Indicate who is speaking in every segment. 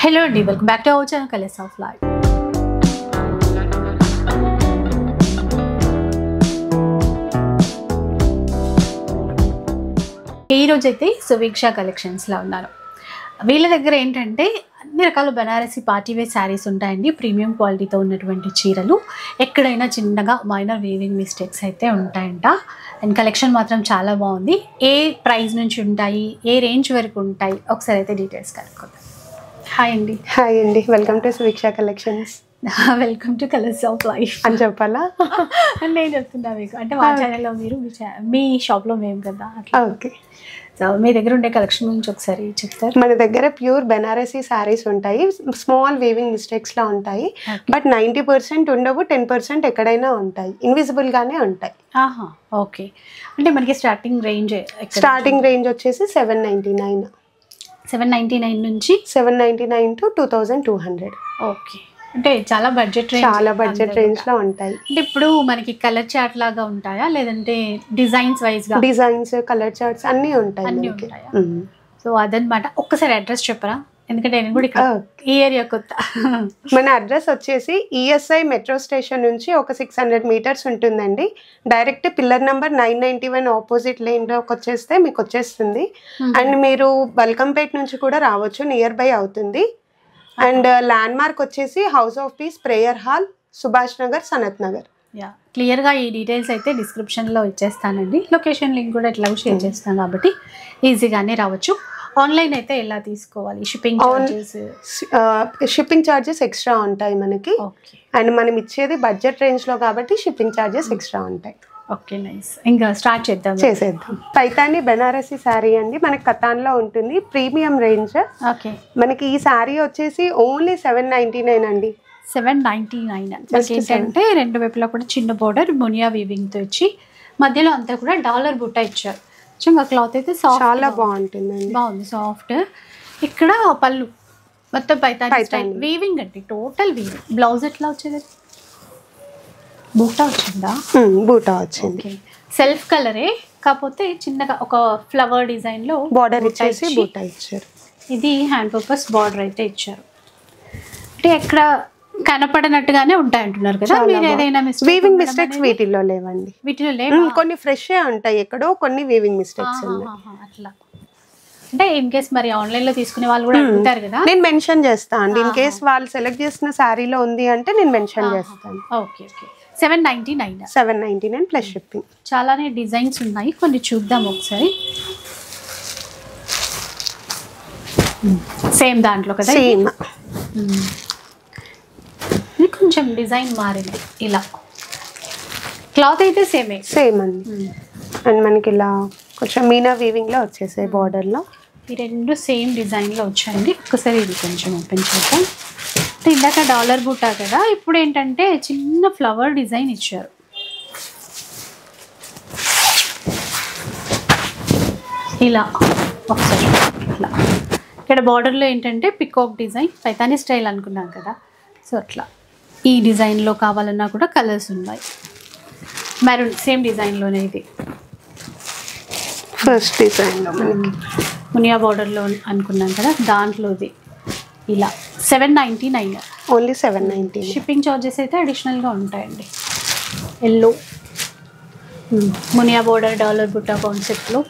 Speaker 1: Hello and welcome back to our channel Colors of Life. ఈ రోజు అయితే Suveeksha collections లో ఉన్నారు. వీళ్ళ దగ్గర ఏంటంటే అన్ని రకాల బనారసి పార్టీ వేర్ శారీస్ ఉంటాయండి. ప్రీమియం క్వాలిటీతో ఉన్నటువంటి చీరలు, ఎక్కడైనా చిన్నగా మైనర్ వీవింగ్ మిస్టేక్స్ అయితే ఉంటాయంట. అండ్ కలెక్షన్ మాత్రం చాలా బాగుంది. ఏ ప్రైస్ నుంచి ఉంటాయి, ఏ రేంజ్ వరకు ఉంటాయి, ఒకసారి అయితే డీటెయిల్స్ కనుక్కుందాం. హాయ్ అండి.
Speaker 2: హాయ్ అండి, welcome to Suveeksha collections.
Speaker 1: Welcome to colours of life
Speaker 2: అని చెప్పాలా?
Speaker 1: నేను చెప్తున్నా మీకు, అంటే మా ఛానల్లో మీరు, మీ షాప్లో మేము కదా.
Speaker 2: ఓకే,
Speaker 1: సో మీ దగ్గర ఉండే కలెక్షన్ గురించి ఒకసారి చెప్తారు?
Speaker 2: మన దగ్గర ప్యూర్ బెనారసీ శారీస్ ఉంటాయి. స్మాల్ వీవింగ్ మిస్టేక్స్ లా ఉంటాయి, బట్ 90% ఉండవు, 10% ఎక్కడైనా ఉంటాయి, ఇన్విజిబుల్ గానే ఉంటాయి.
Speaker 1: ఆహా, ఓకే. అంటే మనకి స్టార్టింగ్ రేంజ్
Speaker 2: వచ్చేసి 799.
Speaker 1: 799 నుంచి
Speaker 2: 799 to 2200.
Speaker 1: ఓకే, అంటే చాలా బడ్జెట్
Speaker 2: రేంజ్ లో ఉంటాయి.
Speaker 1: అంటే ఇప్పుడు మనకి కలర్ చార్ట్ లాగా ఉంటాయా, లేదంటే డిజైన్స్ వైజ్ గా?
Speaker 2: డిజైన్స్, కలర్ చార్ట్స్ అన్ని ఉంటాయి.
Speaker 1: సో అదనమాట. ఒక్కసారి అడ్రస్ చెప్పరా, ఎందుకంటే నేను కూడా ఇక్కడ ఈ ఏరియా కొత్త.
Speaker 2: మన అడ్రస్ వచ్చేసి ఈఎస్ఐ మెట్రో స్టేషన్ నుంచి ఒక 600 meters ఉంటుందండి. Direct pillar number 991 opposite line లోకి వచ్చేస్తే మీకు వచ్చేస్తుంది. అండ్ మీరు బల్కంపేట్ నుంచి కూడా రావచ్చు, నియర్ బై అవుతుంది. అండ్ ల్యాండ్ మార్క్ వచ్చేసి house of piece, prayer hall, Subhash Nagar, Sanath Nagar.
Speaker 1: క్లియర్గా ఈ డీటెయిల్స్ అయితే డిస్క్రిప్షన్లో ఇచ్చేస్తానండి. లొకేషన్ లింక్ కూడా ఎట్లా షేర్ చేస్తాను కాబట్టి ఈజీగానే రావచ్చు. ఆన్లైన్ అయితే ఎలా తీసుకోవాలి?
Speaker 2: షిప్పింగ్ ఛార్జెస్ ఎక్స్ట్రా ఉంటాయి మనకి. అండ్ మనం ఇచ్చేది బడ్జెట్ రేంజ్ లో కాబట్టి షిప్పింగ్ ఛార్జెస్ ఎక్స్ట్రా ఉంటాయి.
Speaker 1: Okay, nice. ఇంకా స్టార్ట్ చేసేద్దాం.
Speaker 2: పైతాని బెనారసీ శారీ అండి, మనకి కతాన్ లో ఉంటుంది, ప్రీమియం రేంజ్.
Speaker 1: ఓకే,
Speaker 2: మనకి ఈ శారీ వచ్చేసి ఓన్లీ 799 అండి.
Speaker 1: 799. ఏంటంటే రెండు వైపులా కూడా చిన్న బోర్డర్ మునియా వీవింగ్ తో ఇచ్చి మధ్యలో అంతా కూడా డాలర్ బుట్ట ఇచ్చారు. ఇంకా క్లాత్ అయితే సాఫ్ట్,
Speaker 2: చాలా బాగుంటుంది,
Speaker 1: బాగుంది, సాఫ్ట్. ఇక్కడ పళ్ళు మొత్తం పైతాని స్టైల్ వీవింగ్ అండి, టోటల్ వీవింగ్. బ్లౌజ్ ఎట్లా వచ్చేది? బూటా వచ్చిందా?
Speaker 2: బూటా వచ్చింది.
Speaker 1: సెల్ఫ్ కలరే, కాకపోతే చిన్నగా ఒక ఫ్లవర్ డిజైన్ లో
Speaker 2: బార్డర్ ఇచ్చేసి బూటా ఇచ్చారు.
Speaker 1: ఇది హ్యాండ్ పర్పస్ బార్డర్ అయితే ఇచ్చారు. అంటే ఎక్కడ కనపడనట్టుగానే ఉంటాయి అంటున్నారు కదా. మీరు ఏదైనా
Speaker 2: వీవింగ్ మిస్టేక్స్ వీటిలో లేవండి?
Speaker 1: వీటిలో లేవు,
Speaker 2: కొన్ని ఫ్రెష్ ఉంటాయి, ఎక్కడో కొన్ని వీవింగ్ మిస్టేక్స్
Speaker 1: అట్లా. అంటే ఇన్ కేస్ మరి ఆన్లైన్ లో తీసుకునే వాళ్ళు కూడా అడుగుతారు కదా,
Speaker 2: నేను మెన్షన్ చేస్తాను అండి. ఇన్ కేస్ వాళ్ళు సెలెక్ట్ చేసిన శారీలో ఉంది అంటే నేను మెన్షన్ చేస్తాను.
Speaker 1: Okay okay. 799
Speaker 2: plus shipping.
Speaker 1: చాలానే డిజైన్స్ ఉన్నాయి, కొన్ని చూద్దాం ఒకసారి. సేమ్ దాంట్లో కదా,
Speaker 2: సేమ్.
Speaker 1: కొంచెం డిజైన్ మారింది. ఇలా క్లాత్ అయితే సేమ్
Speaker 2: అండి. అండ్ మనకి ఇలా కొంచెం మీనా వీవింగ్ లో వచ్చేసాయి బార్డర్ లో.
Speaker 1: ఈ రెండు సేమ్ డిజైన్ లో వచ్చాయండి. ఒక్కసారి ఇది కొంచెం ఓపెన్ చేద్దాం. ఇందాక డాలర్ బూటా కదా, ఇప్పుడు ఏంటంటే చిన్న ఫ్లవర్ డిజైన్ ఇచ్చారు. ఇలా ఒకసారి ఇట్లా ఇక్కడ బార్డర్లో ఏంటంటే పికాక్ డిజైన్, పైతాని స్టైల్ అనుకున్నాం కదా, సో అట్లా. ఈ డిజైన్లో కావాలన్నా కూడా కలర్స్ ఉన్నాయి. మెరూన్ సేమ్ డిజైన్లోనే, ఇది
Speaker 2: ఫస్ట్ డిజైన్లో మనకి
Speaker 1: మునియా బార్డర్లో అనుకున్నాం కదా, దాంట్లోది. ఇలా 799,
Speaker 2: ఓన్లీ 790.
Speaker 1: షిప్పింగ్ ఛార్జెస్ అయితే అడిషనల్గా ఉంటాయండి. Yellow Muniya border dollar Butta కాన్సెప్ట్లో.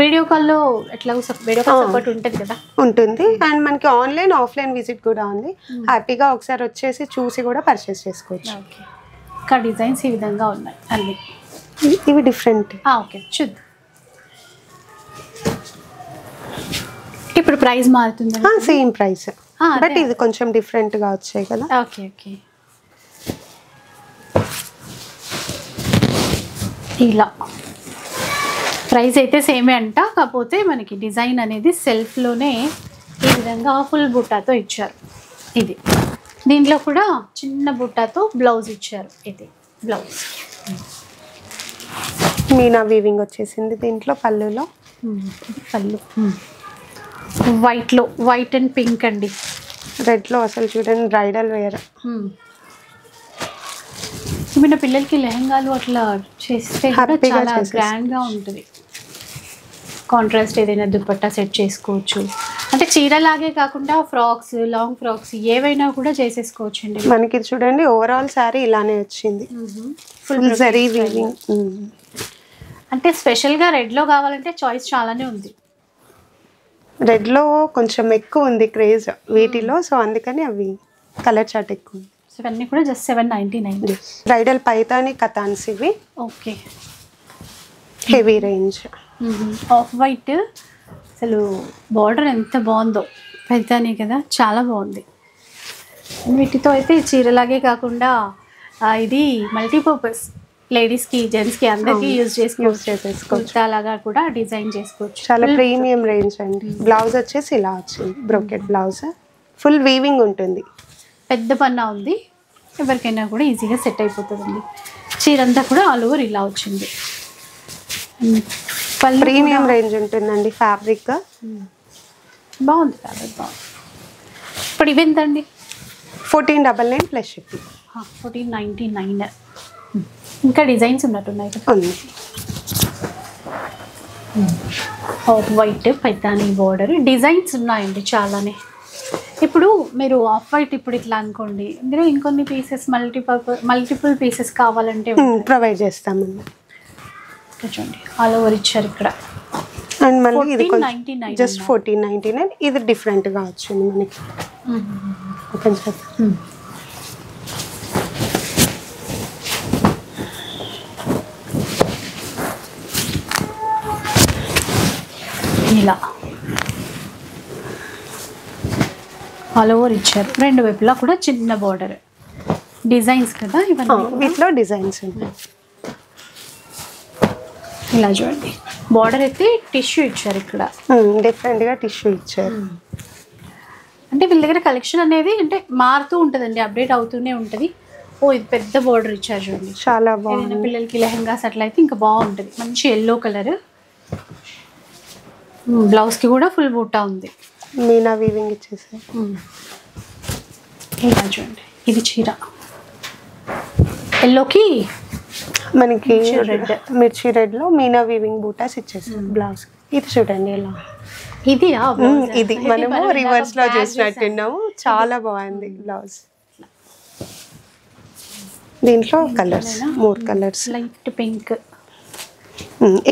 Speaker 1: వీడియో కాల్లో ఎట్లా వీడియో కాల్ సపోర్ట్ ఉంటుంది కదా?
Speaker 2: ఉంటుంది. అండ్ మనకి ఆన్లైన్ ఆఫ్లైన్ విజిట్ కూడా ఉంది. హ్యాపీగా ఒకసారి వచ్చేసి చూసి కూడా పర్చేస్ చేసుకోవచ్చు.
Speaker 1: ఓకే, ఇంకా డిజైన్స్ ఈ విధంగా ఉన్నాయి అన్ని.
Speaker 2: ఇవి డిఫరెంట్.
Speaker 1: ఓకే, చూద్దాం. ఇప్పుడు ప్రైస్ మారుతుంది?
Speaker 2: సేమ్ ప్రైస్, బట్ ఇది కొంచెం డిఫరెంట్ గా వచ్చాయి కదా.
Speaker 1: Okay okay. ఇలా ప్రైస్ అయితే సేమే అంట, కాకపోతే మనకి డిజైన్ అనేది సెల్ఫ్లోనే ఈ విధంగా ఫుల్ బుట్టాతో ఇచ్చారు. ఇది దీంట్లో కూడా చిన్న బుట్టాతో బ్లౌజ్ ఇచ్చారు. ఇది బ్లౌజ్
Speaker 2: మీనా వీవింగ్ వచ్చేసింది దీంట్లో. పళ్ళులో
Speaker 1: పళ్ళు వైట్లో, వైట్ అండ్ పింక్ అండి.
Speaker 2: రెడ్లో అసలు చూడండి, బ్రైడల్ వేర్.
Speaker 1: మన పిల్లలకి లెహంగాలు అట్లా చేస్తే చాలా గ్రాండ్గా ఉంటుంది. కాంట్రాస్ట్ ఏదైనా దుపట్టా సెట్ చేసుకోవచ్చు. అంటే చీరలాగే కాకుండా ఫ్రాక్స్, లాంగ్ ఫ్రాక్స్ ఏవైనా కూడా చేసేసుకోవచ్చు అండి.
Speaker 2: మనకి చూడండి ఓవరాల్ శారీ ఇలానే వచ్చింది, ఫుల్ జరీ వీవింగ్.
Speaker 1: అంటే స్పెషల్గా రెడ్లో కావాలంటే చాయిస్ చాలానే ఉంది.
Speaker 2: రెడ్లో కొంచెం ఎక్కువ ఉంది క్రేజ్ వీటిలో, సో అందుకని అవి కలర్ చార్ట్ ఎక్కువ ఉంది.
Speaker 1: సో ఇవన్నీ కూడా జస్ట్ 799.
Speaker 2: బ్రైడల్ పైతాని కథాన్స్ ఇవి.
Speaker 1: Okay,
Speaker 2: heavy range.
Speaker 1: Off white, అసలు బార్డర్ ఎంత బాగుందో, పెద్దనే కదా, చాలా బాగుంది. వీటితో అయితే చీరలాగే కాకుండా ఇది మల్టీపర్పస్, లేడీస్కి, జెంట్స్కి అందరికీ యూజ్ చేసుకోవచ్చు. అలాగా కూడా డిజైన్ చేసుకోవచ్చు.
Speaker 2: చాలా ప్రీమియం రేంజ్ అండి. బ్లౌజ్ వచ్చేసి ఇలా వచ్చింది, బ్రోకెట్ బ్లౌజ్, ఫుల్ వీవింగ్ ఉంటుంది.
Speaker 1: పెద్ద పన్నా ఉంది, ఎవరికైనా కూడా ఈజీగా సెట్ అయిపోతుందండి. చీర అంతా కూడా ఆల్ ఓవర్ ఇలా వచ్చింది.
Speaker 2: ప్రీమియం రేంజ్ ఉంటుందండి. ఫ్యాబ్రిక్
Speaker 1: బాగుంది, ఫ్యాబ్రిక్ బాగుంది. ఇప్పుడు ఇవి ఎంతండి?
Speaker 2: 1499 ప్లస్ షిప్పింగ్.
Speaker 1: 1499. ఇంకా డిజైన్స్ ఉన్నట్టున్నాయి. Off white Paithani border designs ఉన్నాయండి చాలానే. ఇప్పుడు మీరు ఆఫ్ వైట్ ఇప్పుడు ఇట్లా అనుకోండి, ఇందులో ఇంకొన్ని పీసెస్ మల్టిపుల్ పీసెస్ కావాలంటే
Speaker 2: ప్రొవైడ్ చేస్తామండి.
Speaker 1: చూడండి ఆల్ ఓవర్ ఇచ్చారు ఇక్కడ.
Speaker 2: అండ్ మళ్ళీ ఇది జస్ట్ 1499. ఇది డిఫరెంట్గా వచ్చింది మనకి. ఓపెన్ చేస్తాం.
Speaker 1: ఇలా ఆల్ ఓవర్ ఇచ్చారు, రెండు వైపులా కూడా చిన్న బార్డర్ డిజైన్స్ కదా ఇవన్నీ.
Speaker 2: వీటిలో డిజైన్స్ ఉంటాయి.
Speaker 1: ఇలా చూడండి, బార్డర్ అయితే టిష్యూ ఇచ్చారు ఇక్కడ,
Speaker 2: డిఫరెంట్గా టిష్యూ ఇచ్చారు.
Speaker 1: అంటే వీళ్ళ దగ్గర కలెక్షన్ అనేది అంటే మారుతూ ఉంటుందండి, అప్డేట్ అవుతూనే ఉంటుంది. ఓ ఇది పెద్ద బార్డర్ ఇచ్చారు చూడండి,
Speaker 2: చాలా బాగుంది.
Speaker 1: పిల్లలకి లెహంగాస్ అట్లా అయితే ఇంకా బాగుంటుంది. మంచి ఎల్లో కలర్, బ్లౌజ్కి కూడా ఫుల్ బూటా ఉంది,
Speaker 2: మీనా వీవింగ్ ఇచ్చేసారు.
Speaker 1: ఇలా చూడండి, ఇది చీర ఎల్లోకి
Speaker 2: మనకి మిర్చి రెడ్ లో మీనా వీవింగ్ బూటాస్ ఇచ్చేసారు బ్లౌజ్. ఇది చూడండి ఎలా, ఇది మనము రివర్స్ లో చూసినట్టున్నాము. చాలా బాగుంది బ్లౌజ్. దీంట్లో కలర్స్ 3 కలర్స్.
Speaker 1: Light pink.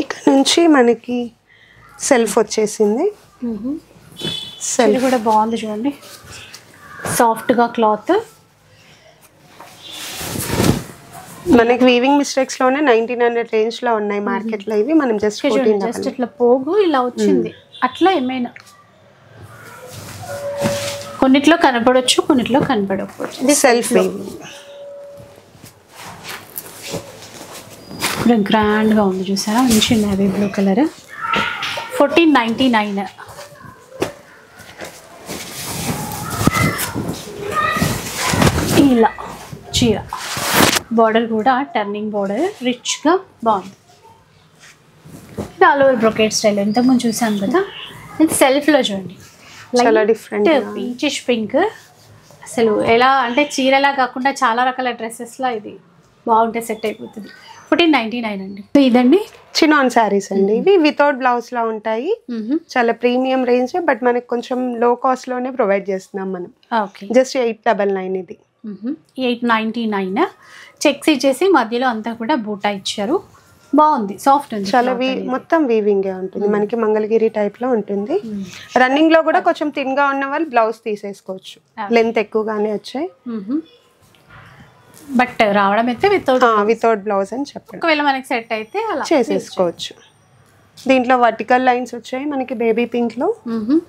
Speaker 2: ఇక్కడ నుంచి మనకి సెల్ఫ్ వచ్చేసింది.
Speaker 1: సెల్ఫ్ కూడా బాగుంది చూడండి, సాఫ్ట్గా క్లాత్.
Speaker 2: మనకి వీవింగ్ మిస్టేక్స్ లోనే 1900 రేంజ్ లో ఉన్నాయి మార్కెట్ లో. ఇవి మనం జస్ట్
Speaker 1: ఇట్లా పోగు ఇలా వచ్చింది. అట్లా ఏమైనా కొన్నిట్లో కనపడవచ్చు, కొన్నిట్లో కనపడకపోవచ్చు.
Speaker 2: ఇది సెల్ఫ్ వీవింగ్.
Speaker 1: ఇప్పుడు గ్రాండ్గా ఉంది చూసారా, మంచి నేవీ బ్లూ కలర్. 1499. ఇలా చీర బార్డర్ కూడా టర్నింగ్ బార్డర్, రిచ్గా బాగుంది. ఇది ఆల్ ఓవర్ బ్రొకేట్ స్టైల్, ఇంతకుముందు చూసాం కదా. ఇది సెల్ఫ్లో చూడండి,
Speaker 2: చాలా డిఫరెంట్
Speaker 1: పీచిష్ పింక్. అసలు ఎలా అంటే చీరలా కాకుండా చాలా రకాల డ్రెస్సెస్లో ఇది బాగుంటే సెట్ అయిపోతుంది. 1499 అండి. ఇదండి
Speaker 2: చినాన్ శారీస్ అండి. ఇవి వితౌట్ బ్లౌజ్ లా ఉంటాయి. చాలా ప్రీమియం రేంజ్, బట్ మనకి కొంచెం లో కాస్ట్ లోనే ప్రొవైడ్ చేస్తున్నాం మనం. జస్ట్ 899 ఇది.
Speaker 1: 899. చెక్స్ ఇచ్చేసి మధ్యలో అంతా కూడా బూటా ఇచ్చారు, బాగుంది, సాఫ్ట్ ఉంది.
Speaker 2: చాలా మొత్తం వీవింగ్ ఉంటుంది మనకి, మంగళగిరి టైప్ లో ఉంటుంది. రన్నింగ్ లో కూడా కొంచెం థిన్ గా ఉన్న వాళ్ళు బ్లౌజ్ తీసేసుకోవచ్చు, లెంత్ ఎక్కువగానే వచ్చాయి.
Speaker 1: బట్ రావడం అయితే
Speaker 2: వితౌట్ బ్లౌజ్ అని చెప్పండి.
Speaker 1: ఒకవేళ మనకి సెట్ అయితే అలా
Speaker 2: చేసేసుకోవచ్చు. దీంట్లో వర్టికల్ లైన్స్ వచ్చాయి మనకి, బేబీ పింక్ లో,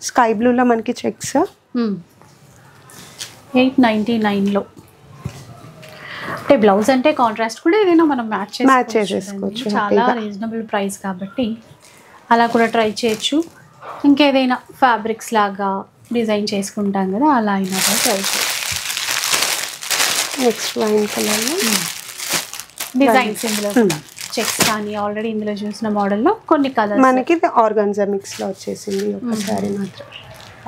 Speaker 2: స్కై బ్లూ లో మనకి చెక్స్.
Speaker 1: 899లో. అంటే బ్లౌజ్ అంటే కాంట్రాస్ట్ కూడా ఏదైనా మనం మ్యాచ్ చేసేసుకోవచ్చు. చాలా రీజనబుల్ ప్రైస్ కాబట్టి అలా కూడా ట్రై చేయొచ్చు. ఇంకేదైనా ఫ్యాబ్రిక్స్ లాగా డిజైన్ చేసుకుంటాం కదా, అలా అయినా కూడా ట్రై చేయొచ్చు.
Speaker 2: నెక్స్ట్ వైన్ కలర్
Speaker 1: డిజైన్స్ ఇందులో చెక్స్ కానీ ఆల్రెడీ ఇందులో చూసిన మోడల్లో కొన్ని కలర్స్
Speaker 2: మనకి ఆర్గాన్జా మిక్స్ లో వచ్చేసింది ఒకసారి మాత్రం.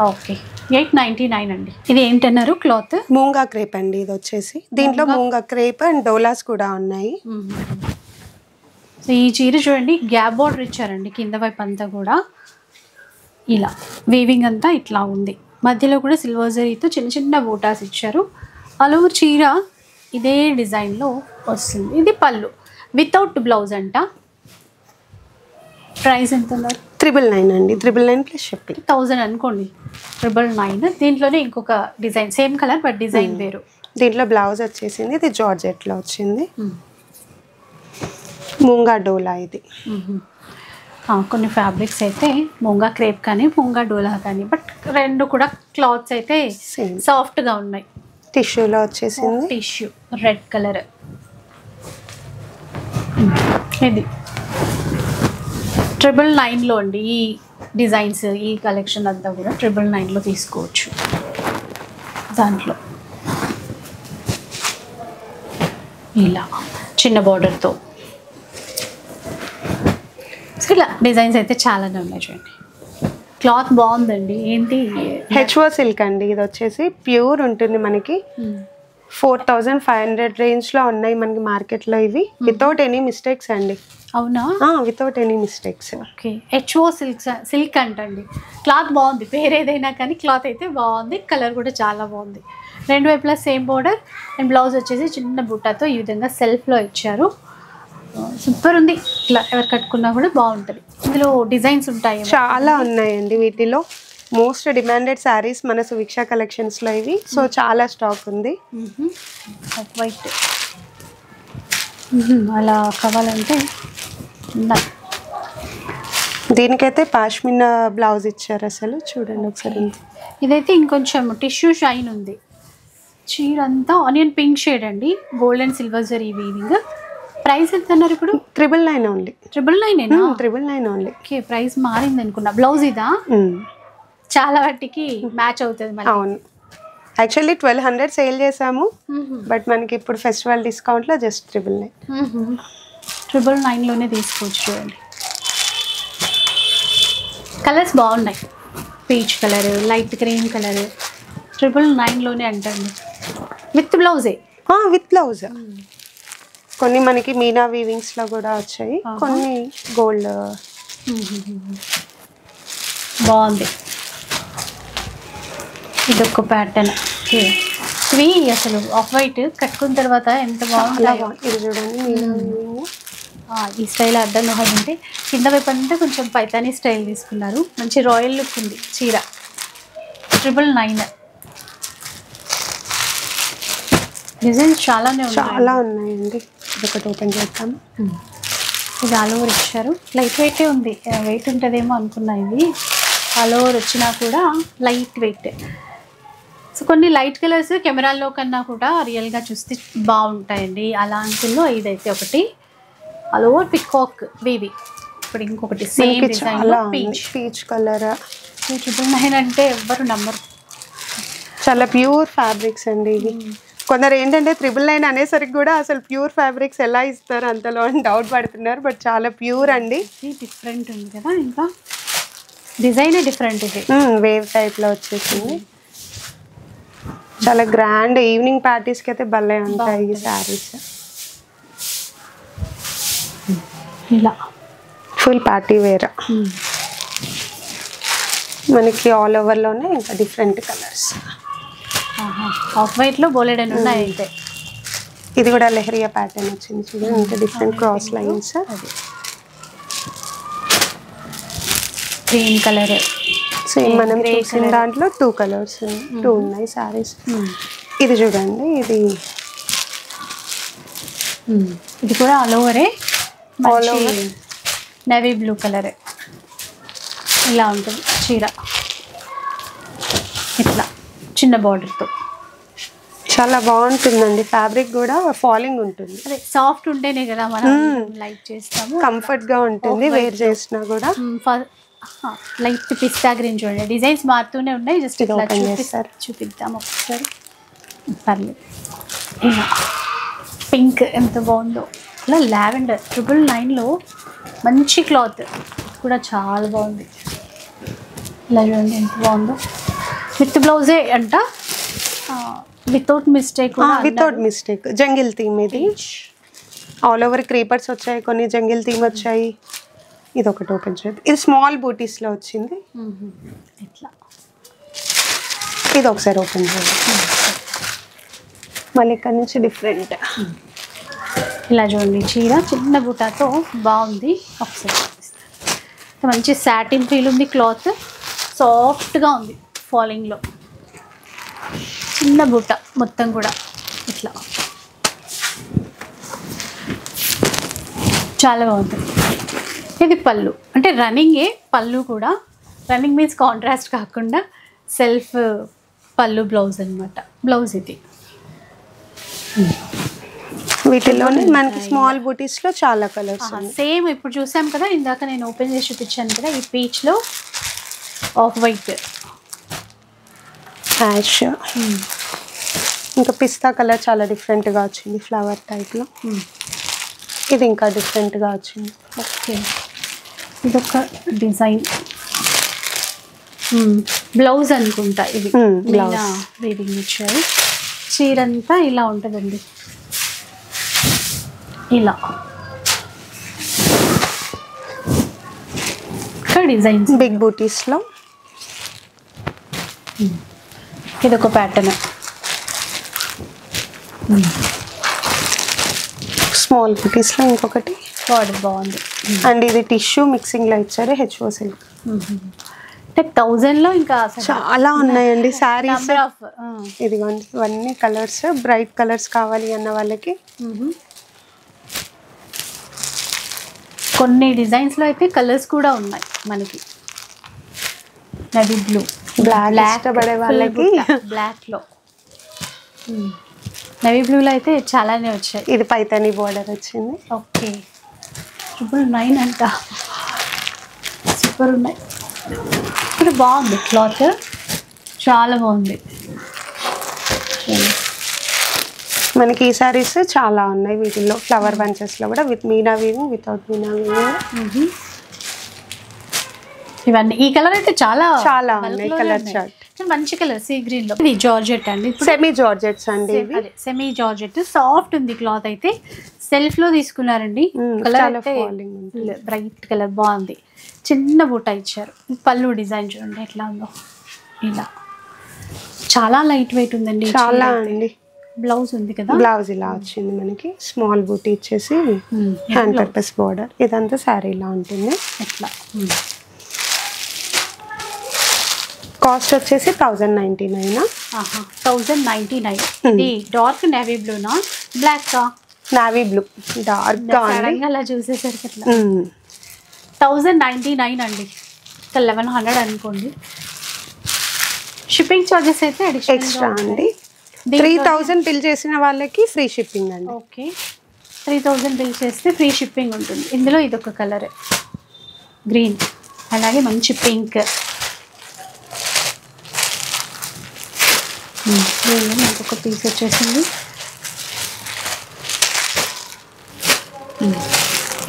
Speaker 1: ఓకే, 899 అండి. ఇది ఏంటన్నారు క్లాత్?
Speaker 2: మూంగా క్రేప్ అండి ఇది వచ్చేసి. దీంట్లో మూంగా క్రేప్ అండ్ డోలాస్ కూడా ఉన్నాయి.
Speaker 1: ఈ చీర చూడండి, గ్యాప్ బార్డర్ ఇచ్చారండి కింద వైపు అంతా కూడా. ఇలా వీవింగ్ అంతా ఇట్లా ఉంది, మధ్యలో కూడా సిల్వర్ జరీతో చిన్న చిన్న బూటాస్ ఇచ్చారు. ఆల్ ఓవర్ చీర ఇదే డిజైన్లో వస్తుంది. ఇది పళ్ళు వితౌట్ బ్లౌజ్ అంట. ప్రైస్ ఎంత ఉన్నారు?
Speaker 2: 999 అండి. 999 ప్లస్ షిప్పింగ్.
Speaker 1: 1000 అనుకోండి. 999. దీంట్లోనే ఇంకొక design, same colour but design వేరు.
Speaker 2: దీంట్లో బ్లౌజ్ వచ్చేసింది, ఇది జార్జెట్లో వచ్చింది. మూంగా డోలా ఇది.
Speaker 1: కొన్ని ఫ్యాబ్రిక్స్ అయితే మూంగా క్రేప్ కానీ మూంగా డోలా కానీ, బట్ రెండు కూడా క్లాత్స్ అయితే సాఫ్ట్గా ఉన్నాయి.
Speaker 2: టిష్యూలో వచ్చేసింది.
Speaker 1: Tissue red colour. ఇది 999లో అండి. ఈ డిజైన్స్, ఈ కలెక్షన్ అంతా కూడా 999లో తీసుకోవచ్చు. దాంట్లో ఇలా చిన్న బార్డర్తో ఇలా డిజైన్స్ అయితే చాలానే ఉన్నాయి. చూడండి, క్లాత్ బాగుందండి. ఏంటి
Speaker 2: హెచ్ఓ సిల్క్ అండి. ఇది వచ్చేసి ప్యూర్ ఉంటుంది మనకి. 4500 రేంజ్లో ఉన్నాయి మనకి మార్కెట్లో ఇవి. వితౌట్ ఎనీ మిస్టేక్స్ అండి.
Speaker 1: అవునా?
Speaker 2: Without any mistakes.
Speaker 1: Okay. HO silk అంటండి. క్లాత్ బాగుంది, పేరు ఏదైనా కానీ క్లాత్ అయితే బాగుంది. కలర్ కూడా చాలా బాగుంది. రెండు వైపులా సేమ్ బోర్డర్ అండ్ బ్లౌజ్ వచ్చేసి చిన్న బుట్టాతో ఈ విధంగా సెల్ఫ్లో ఇచ్చారు. సూపర్ ఉంది. ఇట్లా ఎవరు కట్టుకున్నా కూడా బాగుంటుంది. ఇందులో డిజైన్స్ ఉంటాయి,
Speaker 2: చాలా ఉన్నాయండి. వీటిలో మోస్ట్ డిమాండెడ్ శారీస్ మన సువిక్ష కలెక్షన్స్లో ఇవి. సో చాలా స్టాక్ ఉంది.
Speaker 1: వైట్ అలా కావాలంటే
Speaker 2: దీనికైతే పాష్మినా బ్లౌజ్ ఇచ్చారు. అసలు చూడండి ఒకసారి.
Speaker 1: ఇదైతే ఇంకొంచెం టిష్యూ షైన్ ఉంది. చీర అంతా ఆనియన్ పింక్ షేడ్ అండి. Gold and silver zari weaving. Price ఎంత అన్నారు ఇప్పుడు?
Speaker 2: 999 ఓన్లీ.
Speaker 1: 999
Speaker 2: 999 ఓన్లీ.
Speaker 1: ఓకే, ప్రైస్ మారింది అనుకున్నా. బ్లౌజ్ ఇదా? చాలా వాటికి మ్యాచ్ అవుతుంది.
Speaker 2: అవును, యాక్చువల్లీ 1200 సేల్ చేసాము, బట్ మనకి ఇప్పుడు ఫెస్టివల్ డిస్కౌంట్లో జస్ట్ 999.
Speaker 1: 999లోనే తీసుకోవచ్చు. చూడండి, కలర్స్ బాగున్నాయి. Peach colour, light cream colour. 999లోనే అంటండి. విత్ బ్లౌజే.
Speaker 2: With blouse. కొన్ని మనకి మీనా వీవింగ్స్లో కూడా వచ్చాయి, కొన్ని గోల్డ్.
Speaker 1: బాగుంది. ఇదొక ప్యాటర్న్. ఓకే, ఇవి అసలు ఆఫ్ వైట్ కట్టుకున్న తర్వాత ఎంత బాగుంటాయో.
Speaker 2: ఇది చూడండి, మీనా వీవింగ్.
Speaker 1: ఈ స్టైల్ అర్థం అంటే కింద వైపు అంటే కొంచెం పైతానీ స్టైల్ తీసుకున్నారు. మంచి రాయల్ లుక్ ఉంది చీర. 999. డిజైన్స్ చాలా
Speaker 2: ఉన్నాయండి. ఇదొకటి ఓపెన్ చేద్దాం.
Speaker 1: ఇది ఆల్ ఓవర్ ఇచ్చారు. లైట్ వెయిటే ఉంది. వెయిట్ ఉంటుందేమో అనుకున్నా. ఇది ఆల్ ఓవర్ వచ్చినా కూడా లైట్ వెయిట్. సో కొన్ని లైట్ కలర్స్ కెమెరాల్లో కన్నా కూడా రియల్గా చూస్తే బాగుంటాయండి. అలాంటిలో ఇదైతే ఒకటి ఆల్ ఓవర్ పికాక్ వీవి. ఇప్పుడు ఇంకొకటి సేమ్ డిజైన్లో
Speaker 2: పీచ్ కలర్.
Speaker 1: 999 అంటే ఎవ్వరు నమ్మరు.
Speaker 2: చాలా ప్యూర్ ఫ్యాబ్రిక్స్ అండి ఇవి. కొందరు ఏంటంటే 999 అనేసరికి కూడా అసలు ప్యూర్ ఫ్యాబ్రిక్స్ ఎలా ఇస్తారు అంతలో అని డౌట్ పడుతున్నారు, బట్ చాలా ప్యూర్ అండి.
Speaker 1: డిఫరెంట్ ఉంది కదా, ఇంకా డిజైనే డిఫరెంట్. ఇది
Speaker 2: వేవ్ టైప్లో వచ్చేసింది. చాలా గ్రాండ్ ఈవినింగ్ పార్టీస్కి అయితే భలే ఉంటాయి ఈ శారీస్.
Speaker 1: ఇలా
Speaker 2: ఫుల్ పార్టీ వేర్. మనకి ఆల్ ఓవర్లోనే ఇంకా డిఫరెంట్ కలర్స్.
Speaker 1: ఆఫ్ వైట్లో బోలెడన్ ఉన్నాయి. అయితే
Speaker 2: ఇది కూడా లెహరియా ప్యాటర్న్ వచ్చింది చూడండి, ఇంకా different cross lines.
Speaker 1: Green colour.
Speaker 2: Same మనం చూసిన దాంట్లో 2 కలర్స్ 2 ఉన్నాయి శారీస్. ఇది చూడండి,
Speaker 1: ఇది కూడా ఆల్ ఓవరే. All over navy blue colour. ఇలా ఉంటుంది చీర, ఇట్లా చిన్న బార్డర్తో.
Speaker 2: చాలా బాగుంటుందండి. ఫ్యాబ్రిక్ కూడా ఫాలింగ్ ఉంటుంది.
Speaker 1: అదే సాఫ్ట్ ఉంటేనే కదా మనం లైక్ చేస్తాము.
Speaker 2: కంఫర్ట్గా ఉంటుంది వేర్ చేసినా కూడా.
Speaker 1: లైట్ పిస్తా గ్రీన్ చూడండి, డిజైన్స్ మారుతూనే ఉన్నాయి. జస్ట్ ఇట్లా చూపిద్దాం ఒకసారి. పర్లేదు. ఇలా పింక్ ఎంత బాగుందో. ఇలా లావెండర్ 999లో మంచి క్లాత్ కూడా చాలా బాగుంది. ఇలా చూడండి ఎంత బాగుందో. విత్ బ్లౌజే అంట, without mistake.
Speaker 2: Without mistake. Jungle theme ఇది. ఆల్ ఓవర్ క్రీపర్స్ వచ్చాయి, కొన్ని జంగిల్ థీమ్ వచ్చాయి. ఇది ఒకటి ఓపెన్ చేద్దాం. ఇది స్మాల్ బూటీస్లో వచ్చింది.
Speaker 1: ఇట్లా
Speaker 2: ఇది ఒకసారి ఓపెన్ చేద్దాం. మళ్ళీ ఇక్కడ నుంచి డిఫరెంట్.
Speaker 1: ఇలా చూడండి, చీర చిన్న బుటాతో బాగుంది. ఒకసారి మంచి సాటిన్ ఫీల్ ఉంది, క్లాత్ సాఫ్ట్గా ఉంది, ఫాలింగ్లో చిన్న బుట్ట మొత్తం కూడా ఇట్లా చాలా బాగుంది. ఇది పళ్ళు, అంటే రన్నింగే పళ్ళు కూడా. రన్నింగ్ మీన్స్ కాంట్రాస్ట్ కాకుండా సెల్ఫ్ పళ్ళు బ్లౌజ్ అనమాట. బ్లౌజ్ ఇది.
Speaker 2: వీటిలోనే మనకి స్మాల్ బూటీస్లో చాలా కలర్స్.
Speaker 1: సేమ్ ఇప్పుడు చూసాం కదా, ఇందాక నేను ఓపెన్ చేసి చూపించాను కదా, ఈ పీచ్లో ఆఫ్ వైట్,
Speaker 2: యాష్, ఇంకా పిస్తా కలర్ చాలా డిఫరెంట్గా వచ్చింది ఫ్లవర్ టైప్లో. ఇది ఇంకా డిఫరెంట్గా వచ్చింది.
Speaker 1: ఓకే, ఇదొక డిజైన్ బ్లౌజ్ అనుకుంటా. ఇది వీవింగ్ ఇచ్చారు. చీర అంతా ఇలా ఉంటుందండి, ఇలా డిజైన్స్
Speaker 2: బిగ్ బూటీస్లో.
Speaker 1: ఇదొక ప్యాటర్న్,
Speaker 2: స్మాల్ బూటీస్లో ఇంకొకటి.
Speaker 1: బార్డర్ బాగుంది.
Speaker 2: అండ్ ఇది టిష్యూ మిక్సింగ్లో ఇచ్చారు, హెచ్ఓ సిల్క్.
Speaker 1: అంటే 1000లో ఇంకా
Speaker 2: చాలా ఉన్నాయండి శారీస్. ఇదిగోండి, ఇవన్నీ కలర్స్, బ్రైట్ కలర్స్ కావాలి అన్న వాళ్ళకి.
Speaker 1: కొన్ని డిజైన్స్లో అయితే కలర్స్ కూడా ఉన్నాయి మనకి. నవీ బ్లూ,
Speaker 2: బ్లాక్ ఇష్టపడే వాళ్ళకి
Speaker 1: బ్లాక్లో. నవీ బ్లూలో అయితే చాలానే వచ్చాయి.
Speaker 2: ఇది పైతాని బోర్డర్ వచ్చింది.
Speaker 1: ఓకే, 999 అంట, సూపర్ ఉన్నాయి. ఇప్పుడు బాగుంది, క్లాత్ చాలా బాగుంది.
Speaker 2: మనకి ఈ సారీస్ చాలా ఉన్నాయి. వీటిల్లో ఫ్లవర్ బంచెస్లో కూడా with Meena weaving, without Meena weaving.
Speaker 1: ఇవన్నీ ఈ కలర్ అయితే చాలా
Speaker 2: చాలా ఉన్నాయి. కలర్ చార్ట్
Speaker 1: మంచి కలర్, సీ గ్రీన్ లో. ఇది జార్జెట్ అండి,
Speaker 2: సెమీ జార్జెట్స్ అండి.
Speaker 1: సెమీ జార్జెట్, సాఫ్ట్ ఉంది క్లాత్ అయితే. సెల్ఫ్ లో తీసుకున్నారండి. కలర్ బ్రైట్ కలర్ బాగుంది. చిన్న బూట ఇచ్చారు. పళ్ళు డిజైన్ చూడండి ఎట్లా ఉందో, ఇలా చాలా లైట్ వెయిట్ ఉందండి.
Speaker 2: చాలా అండి.
Speaker 1: బ్లౌజ్ ఉంది కదా,
Speaker 2: బ్లౌజ్ ఇలా వచ్చింది మనకి. స్మాల్ బూటీ ఇచ్చేసి హ్యాండ్ పర్పస్ బోర్డర్. ఇదంతా శారీ ఇలా ఉంటుంది.
Speaker 1: ఎట్లా
Speaker 2: కాస్ట్ వచ్చేసి 1099.
Speaker 1: 1099. ఇది డార్క్ నేవీ బ్లూనా, బ్లాక్ కా?
Speaker 2: నావీ బ్లూ డార్క్ గా
Speaker 1: అలా చూసేసరికి అట్లా 1099 అండి. 1100 అనుకోండి. షిప్పింగ్ చార్జెస్ అయితే
Speaker 2: ఎక్స్ట్రా అండి. 3000 బిల్ చేసిన వాళ్ళకి ఫ్రీ షిప్పింగ్ అండి.
Speaker 1: ఓకే, 3000 బిల్ చేస్తే ఫ్రీ షిప్పింగ్ ఉంటుంది. ఇందులో ఇదొక కలర్ గ్రీన్, అలాగే మంచి పింక్. ఇంకొక పీస్ వచ్చేసింది.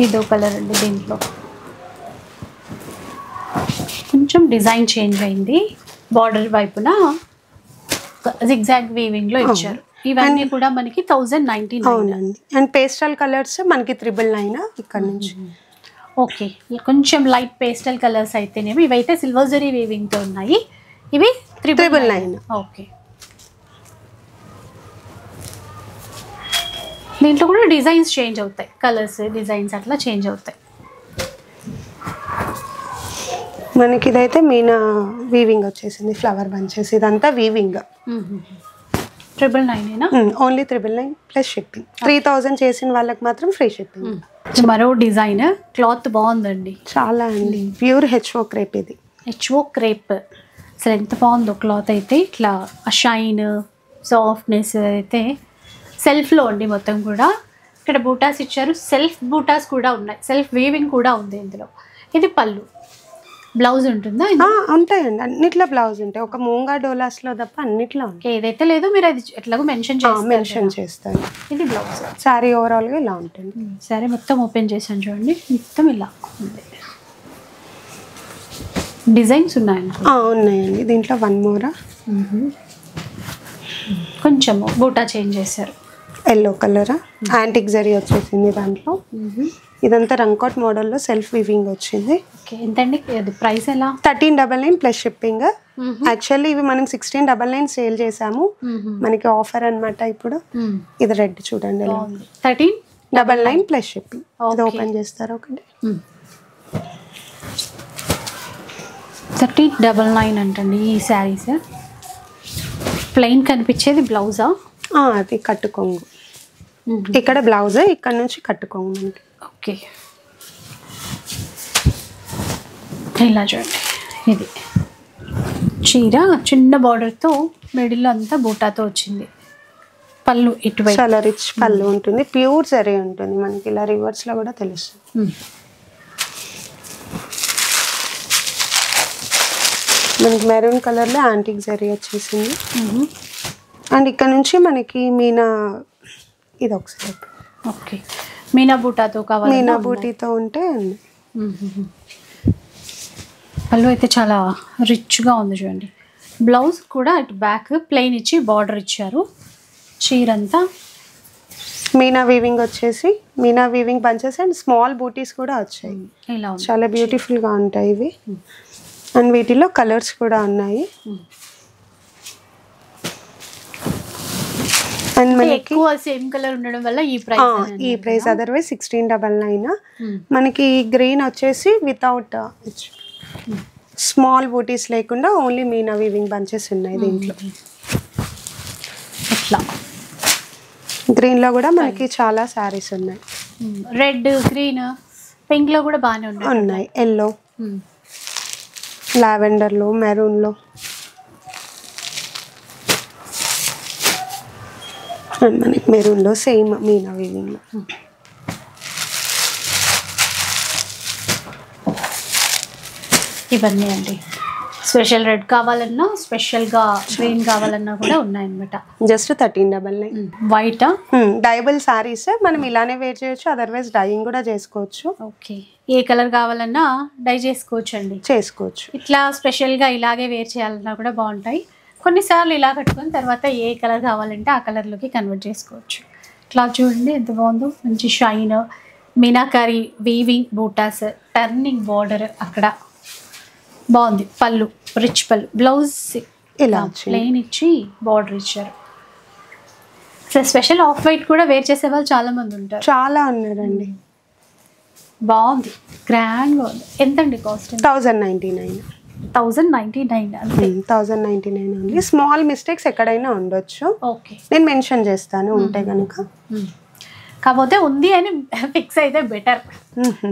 Speaker 1: ఇదో కలర్ అండి. దీంట్లో కొంచెం డిజైన్ చేంజ్ అయింది. బార్డర్ వైపున జిగ్జాగ్ వీవింగ్ లో ఇచ్చారు. ఇవన్నీ కూడా మనకి 1099.
Speaker 2: అవునండి. అండ్ పేస్టల్ కలర్స్ మనకి 999 ఇక్కడ నుంచి.
Speaker 1: ఓకే, కొంచెం లైట్ పేస్టల్ కలర్స్ అయితేనేమో ఇవైతే సిల్వర్ జరీ వీవింగ్ తో ఉన్నాయి. ఇవి 999. ఓకే, దీంట్లో కూడా డిజైన్స్ చేంజ్ అవుతాయి, కలర్స్ డిజైన్స్ అట్లా చేంజ్ అవుతాయి.
Speaker 2: మనకి ఇదైతే మీనా వీవింగ్ వచ్చేసింది, ఫ్లవర్ బంచెస్. ఇదంతా వీవింగ్.
Speaker 1: 999.
Speaker 2: Only 999 plus shipping. 3000 చేసిన వాళ్ళకి మాత్రం ఫ్రీ షిప్పింగ్.
Speaker 1: మరో డిజైన్, క్లాత్ బాగుందండి
Speaker 2: చాలా అండి. Pure HO crepe. ఇది
Speaker 1: హెచ్ఓ క్రేప్. అసలు ఎంత బాగుందో క్లాత్ అయితే. ఇట్లా షైన్, సాఫ్ట్నెస్ అయితే సెల్ఫ్లో ఉండి మొత్తం కూడా. ఇక్కడ బూటాస్ ఇచ్చారు, సెల్ఫ్ బూటాస్ కూడా ఉన్నాయి, సెల్ఫ్ వీవింగ్ కూడా ఉంది ఇందులో. ఇది పళ్ళు. బ్లౌజ్ ఉంటుందా?
Speaker 2: ఉంటాయండి, అన్నిట్లో బ్లౌజ్ ఉంటాయి. ఒక మూంగా డోలాస్లో తప్ప అన్నిట్లో ఉంటాయి.
Speaker 1: ఏదైతే లేదు మీరు అది ఎట్లాగో మెన్షన్
Speaker 2: చేస్తారు.
Speaker 1: ఇది బ్లౌజ్.
Speaker 2: శారీ ఓవరాల్గా ఇలా ఉంటుంది.
Speaker 1: శారీ మొత్తం ఓపెన్ చేశాను చూడండి, మొత్తం ఇలా ఉంది. డిజైన్స్ ఉన్నాయండి.
Speaker 2: ఉన్నాయండి. దీంట్లో వన్ మోరా
Speaker 1: కొంచెం బూటా చేంజ్ చేశారు.
Speaker 2: ఎల్లో కలర్ యాంటిక్ జరీ వచ్చేసింది దాంట్లో. ఇదంతా రంకోట్ మోడల్లో సెల్ఫ్ వీవింగ్ వచ్చింది.
Speaker 1: ఓకే, ఎంతండి అది ప్రైస్ ఎలా?
Speaker 2: 1399 ప్లస్ షిప్పింగ్. యాక్చువల్లీ ఇవి మనం 1699 సేల్ చేసాము, మనకి ఆఫర్ అన్నమాట ఇప్పుడు. ఇది రెడ్ చూడండి, 1399 ప్లస్ షిప్పింగ్. ఇది ఓపెన్ చేస్తారా ఒకటి?
Speaker 1: 1399 అంటండి ఈ శారీస్. ప్లెయిన్ కనిపించేది బ్లౌజా?
Speaker 2: అది కట్టుకోంగు. ఇక్కడ బ్లౌజ్, ఇక్కడ నుంచి కట్టుకోంగు మనకి.
Speaker 1: ఓకే, ఇలా చూడండి. ఇది చీర చిన్న బార్డర్తో మిడిల్లో అంతా బూటాతో వచ్చింది. పళ్ళు ఇటువైపు
Speaker 2: చాలా రిచ్ పళ్ళు ఉంటుంది, ప్యూర్ జరీ ఉంటుంది మనకి. ఇలా రివర్స్లో కూడా తెలుస్తుంది. మనకి మెరూన్ కలర్లో యాంటిక్ జరీ వచ్చేసింది. అండ్ ఇక్కడ నుంచి మనకి మీనా, ఇది ఒకసారి
Speaker 1: ఓకే మీనా బూటాతో కావాలి.
Speaker 2: మీనా బూటీతో ఉంటే
Speaker 1: పళ్ళు అయితే చాలా రిచ్గా ఉంది చూడండి. బ్లౌజ్ కూడా ఇటు బ్యాక్ ప్లెయిన్ ఇచ్చి బార్డర్ ఇచ్చారు. చీర అంతా
Speaker 2: మీనా వీవింగ్ వచ్చేసి, మీనా వీవింగ్ బంచెస్ అండ్ స్మాల్ బూటీస్ కూడా వచ్చాయి.
Speaker 1: ఇలా
Speaker 2: చాలా బ్యూటిఫుల్గా ఉంటాయి ఇవి. అండ్ వీటిలో కలర్స్ కూడా ఉన్నాయి. అండ్ మనకి
Speaker 1: ఎక్కువ సేమ్ కలర్ ఉండడం వల్ల ఈ
Speaker 2: ప్రైస్ అదర్వైజ్ 1699. మనకి గ్రీన్ వచ్చేసి వితౌట్ స్మాల్ బూటీస్ లేకుండా ఓన్లీ మీనా వీవింగ్ బంచెస్ ఉన్నాయి దీంట్లో.
Speaker 1: ఇట్లా
Speaker 2: గ్రీన్లో కూడా మనకి చాలా శారీస్ ఉన్నాయి.
Speaker 1: రెడ్, గ్రీన్, పింక్లో కూడా బాగానే
Speaker 2: ఉన్నాయి. ఎల్లో, లావెండర్లో, మెరూన్లో అండ్ మనకి మెరూన్లో సేమ్ మీనా వీవింగ్లో.
Speaker 1: ఇవన్నీ అండి. స్పెషల్ రెడ్ కావాలన్నా, స్పెషల్గా గ్రీన్ కావాలన్నా కూడా ఉన్నాయన్నమాట.
Speaker 2: జస్ట్ 1399.
Speaker 1: వైట్
Speaker 2: డైబుల్ సారీస్ మనం ఇలానే వేర్ చేయొచ్చు, అదర్వైజ్ డైయింగ్ కూడా చేసుకోవచ్చు.
Speaker 1: ఓకే, ఏ కలర్ కావాలన్నా డై చేసుకోవచ్చు అండి,
Speaker 2: చేసుకోవచ్చు.
Speaker 1: ఇట్లా స్పెషల్గా ఇలాగే వేర్ చేయాలన్నా కూడా బాగుంటాయి. కొన్నిసార్లు ఇలా కట్టుకొని తర్వాత ఏ కలర్ కావాలంటే ఆ కలర్లోకి కన్వర్ట్ చేసుకోవచ్చు. ఇట్లా చూడండి ఎంత బాగుందో, మంచి shine, meenakari weaving buttas, turning border అక్కడ బాగుంది. పళ్ళు రిచ్ పళ్ళు, బ్లౌజ్
Speaker 2: ఇలా
Speaker 1: ప్లెయిన్ ఇచ్చి బార్డర్ ఇచ్చారు. స్పెషల్ ఆఫ్ వైట్ కూడా వేర్ చేసే వాళ్ళు చాలా మంది ఉంటారు.
Speaker 2: చాలా ఉన్నారండి.
Speaker 1: బాగుంది, గ్రాండ్గా ఉంది. ఎంతండి కాస్ట్?
Speaker 2: 1099.
Speaker 1: 1099 అంతే.
Speaker 2: 1099 ఓన్లీ. స్మాల్ మిస్టేక్స్ ఎక్కడైనా ఉండొచ్చు,
Speaker 1: ఓకే
Speaker 2: నేను మెన్షన్ చేస్తాను ఉంటే కనుక.
Speaker 1: కాకపోతే ఉంది అని ఫిక్స్ అయితే బెటర్,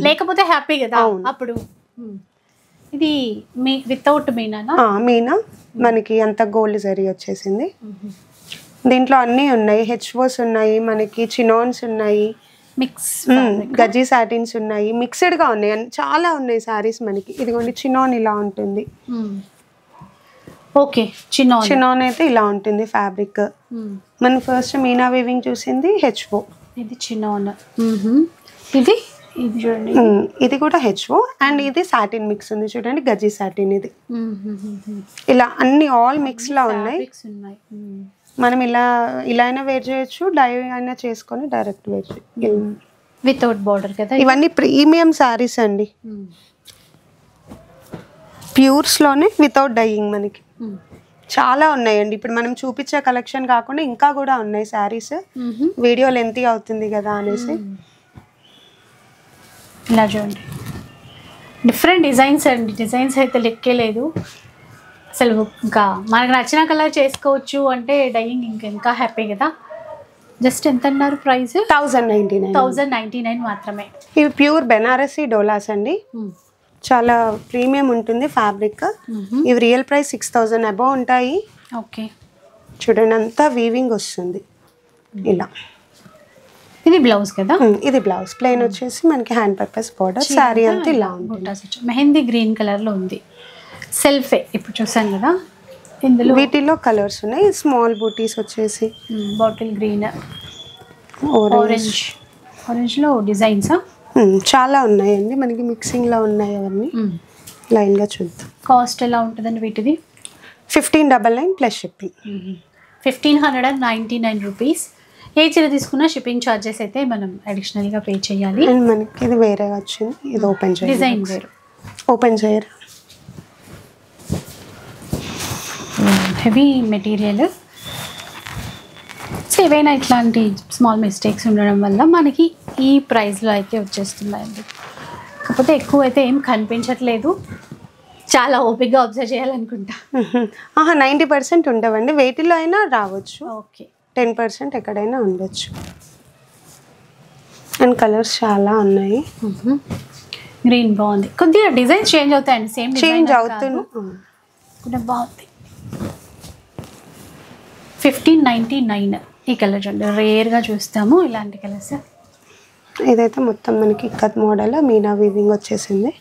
Speaker 1: లేకపోతే హ్యాపీ కదా అప్పుడు. ఇది మీ వితౌట్ మీనా?
Speaker 2: మీనా మనకి అంత గోల్డ్ జరీ వచ్చేసింది. దీంట్లో అన్నీ ఉన్నాయి. హెచ్ఓస్ ఉన్నాయి, మనకి చినాన్స్ ఉన్నాయి,
Speaker 1: మిక్స్
Speaker 2: గజ్జీ సాటిన్స్ ఉన్నాయి, మిక్స్డ్గా ఉన్నాయి, చాలా ఉన్నాయి సారీస్ మనకి. ఇదిగోండి చినాన్ ఇలా ఉంటుంది.
Speaker 1: ఓకే, చినాన్
Speaker 2: అయితే ఇలా ఉంటుంది ఫ్యాబ్రిక్. మనం ఫస్ట్ మీనా వీవింగ్ చూసింది హెచ్ఓ,
Speaker 1: ఇది చినాన్. ఇది ఇది చూడండి,
Speaker 2: ఇది కూడా హెచ్ఓ. అండ్ ఇది సాటిన్ మిక్స్ ఉంది చూడండి, గజ్జీ సాటిన్. ఇది ఇలా అన్ని ఆల్ మిక్స్ లా ఉన్నాయి. మనం ఇలా అయినా వేర్ చేయొచ్చు, డై అయినా చేసుకొని డైరెక్ట్ వేర్ చేయొచ్చు.
Speaker 1: వితౌట్ బార్డర్ కదా.
Speaker 2: ఇవన్నీ ప్రీమియం శారీస్ అండి, ప్యూర్స్ లోనే వితౌట్ డైయింగ్. మనకి చాలా ఉన్నాయండి. ఇప్పుడు మనం చూపించే కలెక్షన్ కాకుండా ఇంకా కూడా ఉన్నాయి శారీస్. వీడియో లెంతీ అవుతుంది కదా అనేసి.
Speaker 1: ఇలా చూడండి, డిఫరెంట్ డిజైన్స్ అండి. డిజైన్స్ అయితే లెక్కే లేదు అసలు. ఇంకా మనకు నచ్చిన కలర్ చేసుకోవచ్చు అంటే డైయింగ్ ఇంకా హ్యాపీ కదా. జస్ట్ ఎంత అన్నారు ప్రైస్? 1099 మాత్రమే.
Speaker 2: ఇవి ప్యూర్ బెనారసీ డోలాస్ అండి, చాలా ప్రీమియం ఉంటుంది ఫ్యాబ్రిక్. ఇవి రియల్ ప్రైస్ 6000 అబౌవ్ ఉంటాయి.
Speaker 1: ఓకే
Speaker 2: చూడండి, అంతా వీవింగ్ వస్తుంది ఇలా.
Speaker 1: ఇది బ్లౌజ్ కదా.
Speaker 2: ఇది బ్లౌజ్ ప్లెయిన్ వచ్చేసి మనకి హ్యాండ్ పర్పస్ బోర్డర్. శారీ అంతా ఇలా ఉంటుంది.
Speaker 1: మెహందీ గ్రీన్ కలర్ లో ఉంది. సెల్ఫే ఇప్పుడు చూసాను కదా. ఇందులో
Speaker 2: వీటిలో కలర్స్ ఉన్నాయి. స్మాల్ బూటీస్ వచ్చేసి
Speaker 1: బాటిల్ గ్రీన్, ఆరెంజ్ లో డిజైన్స్
Speaker 2: చాలా ఉన్నాయండి మనకి. మిక్సింగ్ లో ఉన్నాయి అవన్నీ. లైన్ గా చూద్దాం.
Speaker 1: కాస్ట్ ఎలా ఉంటుందండి వీటిది?
Speaker 2: 1599 ప్లస్ షిప్పింగ్.
Speaker 1: 1599 రూపీస్. ఏ చీర తీసుకున్నా షిప్పింగ్ ఛార్జెస్ అయితే మనం అడిషనల్గా పే చేయాలి.
Speaker 2: అండ్ మనకి ఇది వేరే వచ్చింది, ఇది ఓపెన్ చేయాలి.
Speaker 1: డిజైన్ వేరు.
Speaker 2: ఓపెన్ చేయరు.
Speaker 1: Heavy material. సో ఏవైనా ఇట్లాంటి స్మాల్ మిస్టేక్స్ ఉండడం వల్ల మనకి ఈ ప్రైస్లో అయితే వచ్చేస్తున్నాయండి. కాకపోతే ఎక్కువ అయితే ఏం కనిపించట్లేదు, చాలా ఓపిక్గా అబ్జర్వ్ చేయాలనుకుంటా.
Speaker 2: 90% ఉండవండి, వెయిట్లో అయినా రావచ్చు.
Speaker 1: ఓకే,
Speaker 2: 10% ఎక్కడైనా ఉండొచ్చు. అండ్ కలర్స్ చాలా ఉన్నాయి.
Speaker 1: గ్రీన్ బాగుంది. కొద్దిగా డిజైన్స్ చేంజ్ అవుతాయండి, సేమ్
Speaker 2: చేంజ్ అవుతుంది.
Speaker 1: బాగుంది. 1599 ఈ కలర్ చూడండి, రేర్గా చూస్తాము ఇలాంటి కలర్స్.
Speaker 2: ఇదైతే మొత్తం మనకి ఇక్కత్ మోడల్ మీనా వీవింగ్ వచ్చేసింది.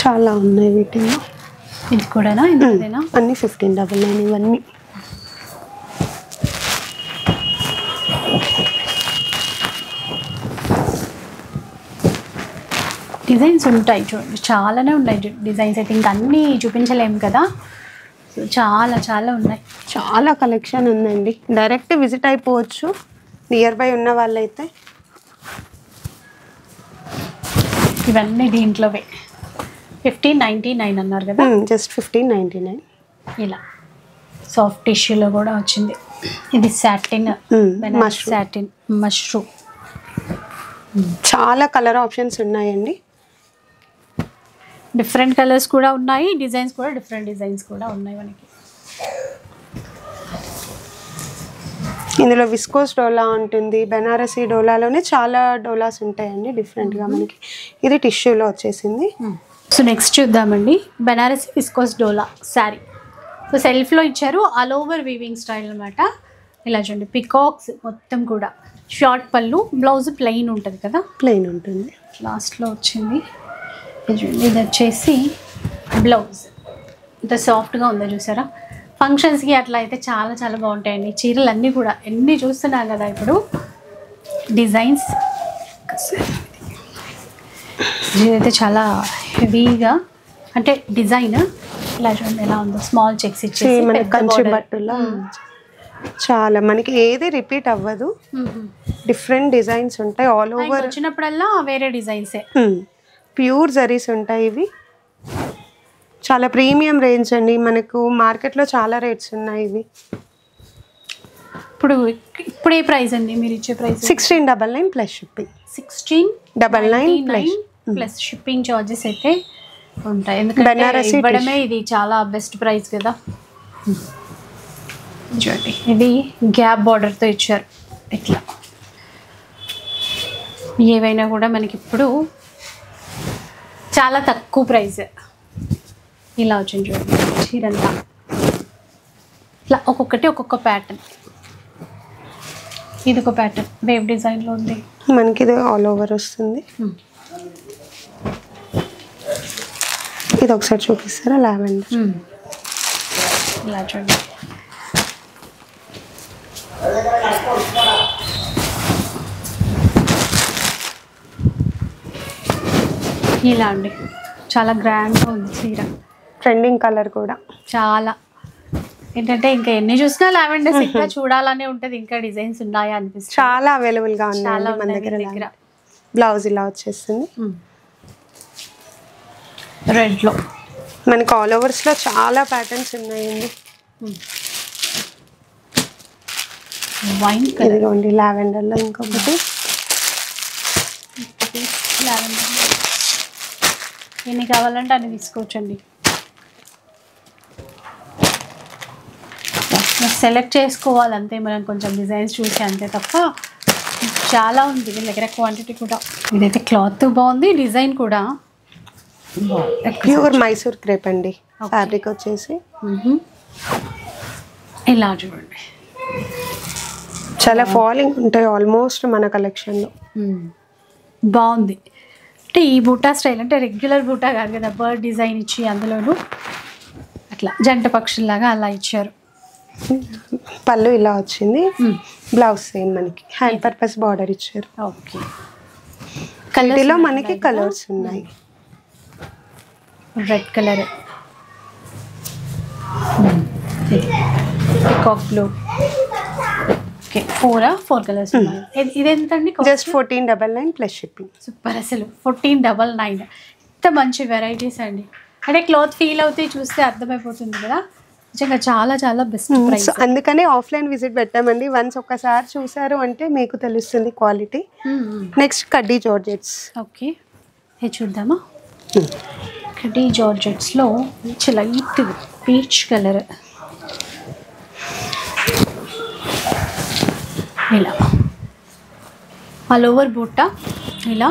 Speaker 2: చాలా ఉన్నాయి వీటిలో.
Speaker 1: ఇది కూడానా? ఇంతేనా?
Speaker 2: అన్ని 1599 ఇవన్నీ.
Speaker 1: డిజైన్స్ ఉంటాయి చూడండి, చాలానే ఉన్నాయి డిజైన్స్ అయితే, ఇంకా అన్నీ చూపించలేము కదా. సో చాలా చాలా ఉన్నాయి,
Speaker 2: చాలా కలెక్షన్ ఉందండి. డైరెక్ట్ విజిట్ అయిపోవచ్చు నియర్ బై ఉన్న వాళ్ళైతే.
Speaker 1: ఇవన్నీ దీంట్లోవే. 1599 అన్నారు కదా.
Speaker 2: జస్ట్ 1599.
Speaker 1: ఇలా సాఫ్ట్ టిష్యూలో కూడా వచ్చింది. ఇది సాటిన్, సాటిన్ మష్రూమ్.
Speaker 2: చాలా కలర్ ఆప్షన్స్ ఉన్నాయండి.
Speaker 1: డిఫరెంట్ కలర్స్ కూడా ఉన్నాయి, డిజైన్స్ కూడా డిఫరెంట్ డిజైన్స్ కూడా ఉన్నాయి మనకి.
Speaker 2: ఇందులో విస్కోస్ డోలా ఉంటుంది, బెనారసీ డోలాలోనే చాలా డోలాస్ ఉంటాయండి డిఫరెంట్గా మనకి. ఇది టిష్యూలో వచ్చేసింది.
Speaker 1: సో నెక్స్ట్ చూద్దామండి, బెనారసీ విస్కోస్ డోలా శారీ. సో సెల్ఫ్లో ఇచ్చారు, ఆల్ ఓవర్ వీవింగ్ స్టైల్ అనమాట. ఇలా చూడండి, పికాక్స్ మొత్తం కూడా. షార్ట్ పళ్ళు, బ్లౌజ్ ప్లెయిన్ ఉంటుంది కదా,
Speaker 2: ప్లెయిన్ ఉంటుంది.
Speaker 1: లాస్ట్లో వచ్చింది. ఇది వచ్చేసి బ్లౌజ్. ఇంత సాఫ్ట్గా ఉందో చూసారా. ఫంక్షన్స్కి అట్లా అయితే చాలా చాలా బాగుంటాయండి చీరలు అన్నీ కూడా. ఎన్ని చూస్తున్నాం కదా ఇప్పుడు డిజైన్స్. ఇదైతే చాలా హెవీగా, అంటే డిజైన్ ఇలా చూడండి ఎలా ఉందో. స్మాల్ చెక్స్ ఇచ్చేసి
Speaker 2: కంచి బట్టులా చాలా మనకి ఏది రిపీట్ అవ్వదు. డిఫరెంట్ డిజైన్స్ ఉంటాయి ఆల్ ఓవర్.
Speaker 1: వచ్చినప్పుడల్లా వేరే డిజైన్సే.
Speaker 2: ప్యూర్ జరీస్ ఉంటాయి ఇవి. చాలా ప్రీమియం రేంజ్ అండి, మనకు మార్కెట్లో చాలా రేట్స్ ఉన్నాయి ఇవి.
Speaker 1: ఇప్పుడు ఏ ప్రైస్ అండి మీరు ఇచ్చే price?
Speaker 2: 1699 plus shipping.
Speaker 1: 1699 plus shipping charges అయితే ఉంటాయి, ఎందుకంటే ఇవ్వడమే ఇది చాలా బెస్ట్ ప్రైస్ కదా. చూడండి, ఇది గ్యాప్ బార్డర్తో ఇచ్చారు. ఇట్లా ఏవైనా కూడా మనకి ఇప్పుడు చాలా తక్కువ ప్రైస్. ఇలా వచ్చింది చూడండి చీరంతా. ఇట్లా ఒక్కొక్కటి ఒక్కొక్క ప్యాటర్న్. ఇది ఒక ప్యాటర్న్ వేవ్ డిజైన్లో ఉంది
Speaker 2: మనకి. ఇది ఆల్ ఓవర్ వస్తుంది. ఇది ఒకసారి చూపిస్తారా? లావెండర్.
Speaker 1: ఇలా చూడండి, ఇలా అండి. చాలా గ్రాండ్గా ఉంది చీర.
Speaker 2: ట్రెండింగ్ కలర్ కూడా
Speaker 1: చాలా. ఏంటంటే ఇంకా ఎన్ని చూసినా లావెండర్స్ ఇంకా చూడాలనే ఉంటుంది, ఇంకా డిజైన్స్ ఉన్నాయా అనిపిస్తుంది.
Speaker 2: చాలా అవైలబుల్గా ఉన్నాయి మన దగ్గర. బ్లౌజ్ ఇలా వచ్చేస్తుంది
Speaker 1: రెడ్లో.
Speaker 2: మనకి ఆల్ ఓవర్స్లో చాలా ప్యాటర్న్స్ ఉన్నాయండి.
Speaker 1: వైన్ కలర్,
Speaker 2: ఇదిగోండి లావెండర్లో ఇంకొకటి.
Speaker 1: లావెండర్ ఎన్ని కావాలంటే అన్ని తీసుకోవచ్చండి. సెలెక్ట్ చేసుకోవాలంతే మనం, కొంచెం డిజైన్స్ చూసి అంతే తప్ప. చాలా ఉంది వీళ్ళ దగ్గర క్వాంటిటీ కూడా. ఇదైతే క్లాత్ బాగుంది, డిజైన్ కూడా
Speaker 2: ప్యూర్ మైసూర్ క్రేప్ అండి. ఫ్యాబ్రిక్ వచ్చేసి
Speaker 1: ఇలా చూడండి,
Speaker 2: చాలా ఫాలింగ్ ఉంటాయి ఆల్మోస్ట్ మన కలెక్షన్లో.
Speaker 1: బాగుంది. అంటే ఈ బూటా స్టైల్ అంటే రెగ్యులర్ బూటా కాదు కదా, బర్డ్ డిజైన్ ఇచ్చి అందులోనూ అట్లా జంట పక్షుల్లాగా అలా ఇచ్చారు.
Speaker 2: పళ్ళు ఇలా వచ్చింది, బ్లౌజ్ సేమ్ మనకి హ్యాండ్ పర్పస్ బార్డర్ ఇచ్చారు.
Speaker 1: ఓకే,
Speaker 2: కలర్లో మనకి కలర్స్ ఉన్నాయి.
Speaker 1: Red colour, peacock blue. Okay, 4 colours ఉన్నాయి. ఇది ఎంతండి?
Speaker 2: Just 1499 plus shipping.
Speaker 1: సూపర్, అసలు 1499. ఎంత మంచి వెరైటీస్ అండి. అంటే క్లాత్ ఫీల్ అవుతే చూస్తే అర్థమైపోతుంది కదా, నిజంగా చాలా చాలా బెస్ట్ ప్రైస్.
Speaker 2: అందుకనే ఆఫ్లైన్ విజిట్ పెట్టామండి. వన్స్ ఒక్కసారి చూసారు అంటే మీకు తెలుస్తుంది క్వాలిటీ. నెక్స్ట్ కడ్డీ జార్జెట్స్.
Speaker 1: ఓకే, ఇది చూద్దామా. కడ్డీ జార్జెట్స్లో మంచి లైట్ పీచ్ కలర్. ఇలా ఆల్ ఓవర్ బూట. ఇలా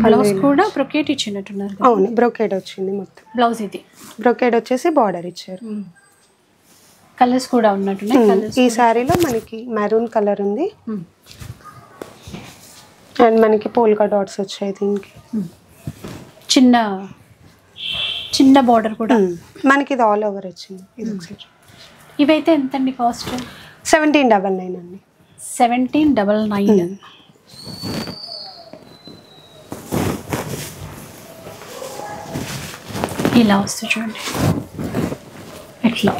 Speaker 1: బ్లౌజ్ కూడా బ్రొకేట్ ఇచ్చినట్టున్నారు.
Speaker 2: అవును, బ్రొకేడ్ వచ్చింది మొత్తం
Speaker 1: బ్లౌజ్. ఇది
Speaker 2: బ్రొకేడ్ వచ్చేసి బార్డర్ ఇచ్చారు.
Speaker 1: కలర్స్ కూడా ఉన్నట్టున్నాయి.
Speaker 2: ఈ శారీలో మనకి మెరూన్ కలర్ ఉంది అండ్ మనకి పోల్కా డాట్స్ వచ్చాయి. దీనికి
Speaker 1: చిన్న చిన్న బార్డర్ కూడా
Speaker 2: మనకి ఇది ఆల్ ఓవర్ వచ్చింది. ఇది ఒకసారి
Speaker 1: ఇవైతే ఎంతండి కాస్ట్?
Speaker 2: 1799 అండి.
Speaker 1: 1799. ఇలా వస్తుంది చూడండి, ఎట్లా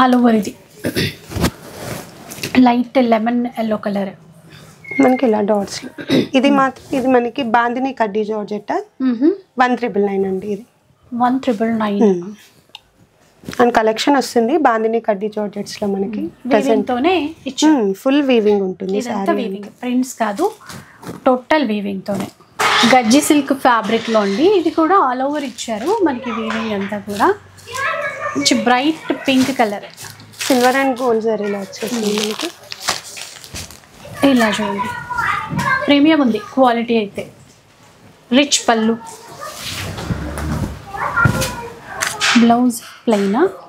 Speaker 1: ఆల్ ఓవర్. ఇది లైట్ లెమన్ ఎల్లో కలర్
Speaker 2: మనకి ఇలా డాట్స్. ఇది మాత్రం ఇది మనకి బాందిని కడ్డీ జార్జెట్ 1999 అండి. ఇది
Speaker 1: 1999
Speaker 2: అండ్ కలెక్షన్ వస్తుంది బాందిని కడ్డీ జార్జెట్స్ లో మనకి
Speaker 1: తోనే
Speaker 2: ఫుల్ వీవింగ్ ఉంటుంది.
Speaker 1: ప్రింట్స్ కాదు, టోటల్ వీవింగ్ తోనే. గజ్జి సిల్క్ ఫ్యాబ్రిక్ లో అండి. ఇది కూడా ఆల్ ఓవర్ ఇచ్చారు మనకి వీవింగ్ అంతా కూడా. మంచి bright pink colour,
Speaker 2: silver and gold జరీలో వచ్చేసింది మనకి.
Speaker 1: ఇలా చూడండి, ప్రీమియం ఉంది క్వాలిటీ అయితే. రిచ్ పళ్ళు, బ్లౌజ్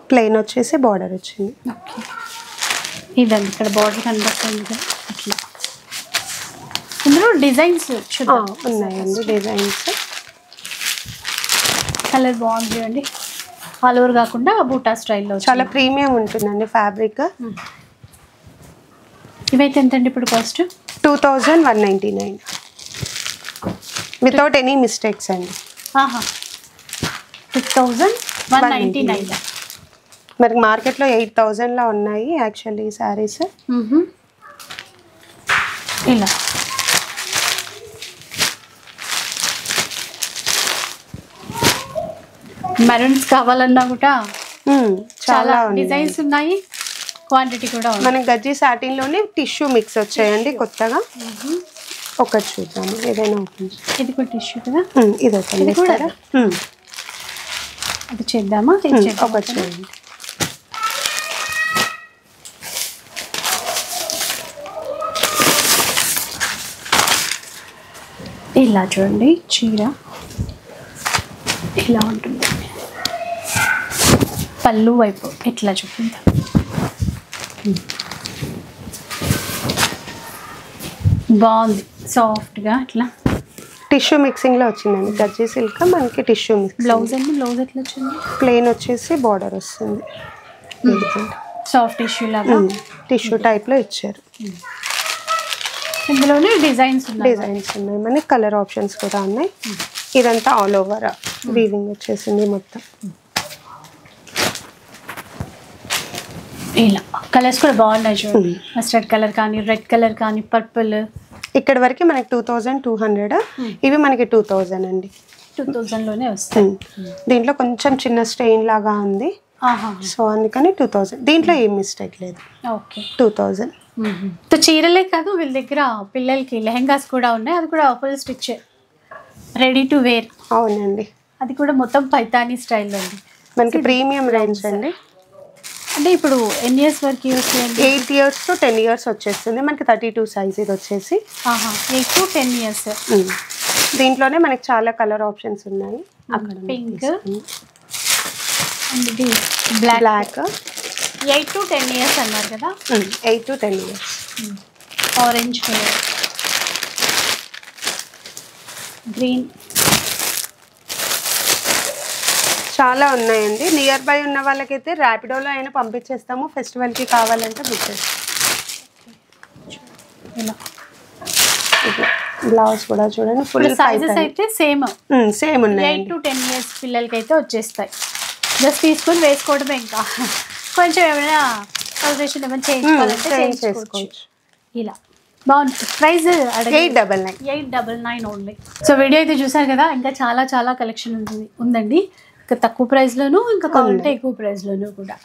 Speaker 2: ప్లెయిన్ వచ్చేసి బార్డర్ వచ్చింది.
Speaker 1: ఓకే, ఇదండి ఇక్కడ బార్డర్ కనబడుతుంది కదా అట్లా. ఇందులో డిజైన్స్
Speaker 2: ఉన్నాయండి. డిజైన్స్
Speaker 1: కలర్ బాగుంది అండి. ఆల్ ఓవర్ కాకుండా బూటా స్టైల్లో
Speaker 2: చాలా ప్రీమియం ఉంటుందండి ఫ్యాబ్రిక్.
Speaker 1: ఇవైతే ఎంతండి ఇప్పుడు కాస్ట్?
Speaker 2: 2199 వితౌట్ ఎనీ మిస్టేక్స్ అండి.
Speaker 1: 2199.
Speaker 2: మరి మార్కెట్లో 8000లో ఉన్నాయి యాక్చువల్లీ ఈ శారీస్.
Speaker 1: ఇలా మెరూన్స్ కావాలన్నా కూడా చాలా డిజైన్స్ ఉన్నాయి, క్వాంటిటీ కూడా ఉంది.
Speaker 2: మన గజ్జి సాటిన్ లోనే టిష్యూ మిక్స్ వచ్చాయండి కొత్తగా. ఒకటి చూద్దాము, ఏదైనా ఓపెన్.
Speaker 1: ఇది కూడా టిష్యూ కదా,
Speaker 2: ఇది ఓపెన్ చేస్తారా?
Speaker 1: అది చేద్దామా?
Speaker 2: ఒకటి చూడండి.
Speaker 1: ఇలా చూడండి, చీర ఇలా ఉంటుంది. పళ్ళు వైపు ఇట్లా చూపిందా, బాగుంది సాఫ్ట్గా ఇట్లా.
Speaker 2: టిష్యూ మిక్సింగ్ లో వచ్చిందండి గజ్జి సిల్క్. మనకి టిష్యూ మిక్స్.
Speaker 1: బ్లౌజ్ అండి, బ్లౌజ్ ఎట్లా వచ్చింది?
Speaker 2: ప్లెయిన్ వచ్చేసి బార్డర్ వస్తుంది.
Speaker 1: సాఫ్ట్ టిష్యూ లాగా
Speaker 2: టిష్యూ టైప్ లో ఇచ్చారు.
Speaker 1: ఇందులోనే డిజైన్స్ ఉన్నాయి.
Speaker 2: మనకి కలర్ ఆప్షన్స్ కూడా ఉన్నాయి. ఇదంతా ఆల్ ఓవర్ వీవింగ్ వచ్చేసింది మొత్తం.
Speaker 1: ఇలా కలర్స్ కూడా బాగున్నాయి చూడండి. మస్టర్డ్ కలర్ కానీ, రెడ్ కలర్ కానీ, పర్పుల్.
Speaker 2: ఇక్కడ వరకు మనకి 2200. ఇవి మనకి 2000 అండి.
Speaker 1: 2000లోనే వస్తాయి.
Speaker 2: దీంట్లో కొంచెం చిన్న స్టెయిన్ లాగా ఉంది, సో అందుకని 2000. దీంట్లో ఏం మిస్టేక్ లేదు.
Speaker 1: ఓకే,
Speaker 2: 2000.
Speaker 1: చీరలే కాదు, వీళ్ళ దగ్గర పిల్లలకి లెహెంగాస్ కూడా ఉన్నాయి. అది కూడా full stitch, ready to wear.
Speaker 2: అవునండి,
Speaker 1: అది కూడా మొత్తం పైతానీ స్టైల్లో ఉంది.
Speaker 2: మనకి ప్రీమియం రేంజ్ అండి.
Speaker 1: అంటే ఇప్పుడు ఎన్ని ఇయర్స్ వరకు యూస్ చేయండి?
Speaker 2: 8 years to 10 years వచ్చేస్తుంది మనకి. 32 సైజ్ ఇది వచ్చేసి.
Speaker 1: 8 to 10 years.
Speaker 2: దీంట్లోనే మనకి చాలా కలర్ ఆప్షన్స్ ఉన్నాయి. అక్కడ
Speaker 1: పింక్ అండ్ ఇది బ్లాక్. 8 to 10 years అన్నారు కదా.
Speaker 2: 8 to 10 years.
Speaker 1: Orange colour, green,
Speaker 2: చాలా ఉన్నాయండి. నియర్ బై ఉన్న వాళ్ళకైతే ర్యాపిడోలో అయినా పంపించేస్తాము. ఫెస్టివల్కి కావాలంటే బుక్ చేస్తాం. బ్లౌజ్ కూడా చూడండి, ఫుల్
Speaker 1: సైజెస్ అయితే సేమ్
Speaker 2: ఉన్నాయి.
Speaker 1: 8 to 10 years పిల్లలకి అయితే వచ్చేస్తాయి. జస్ట్ తీసుకొని వేసుకోవడమే. ఇంకా కొంచెం ఏమైనా కలరేషన్ ఏమైనా చేయించుకోవాలంటే
Speaker 2: చేంజ్
Speaker 1: చేయించుకోవచ్చు.
Speaker 2: చేసుకోవచ్చు.
Speaker 1: ఇలా బాగుంది. ప్రైస్
Speaker 2: 899.
Speaker 1: 899 ఓన్లీ. సో వీడియో అయితే చూసారు కదా, ఇంకా చాలా చాలా కలెక్షన్ ఉందండి. ఇంకా తక్కువ ప్రైస్లోను, ఇంకా కావాలంటే ఎక్కువ ప్రైస్లోను కూడా.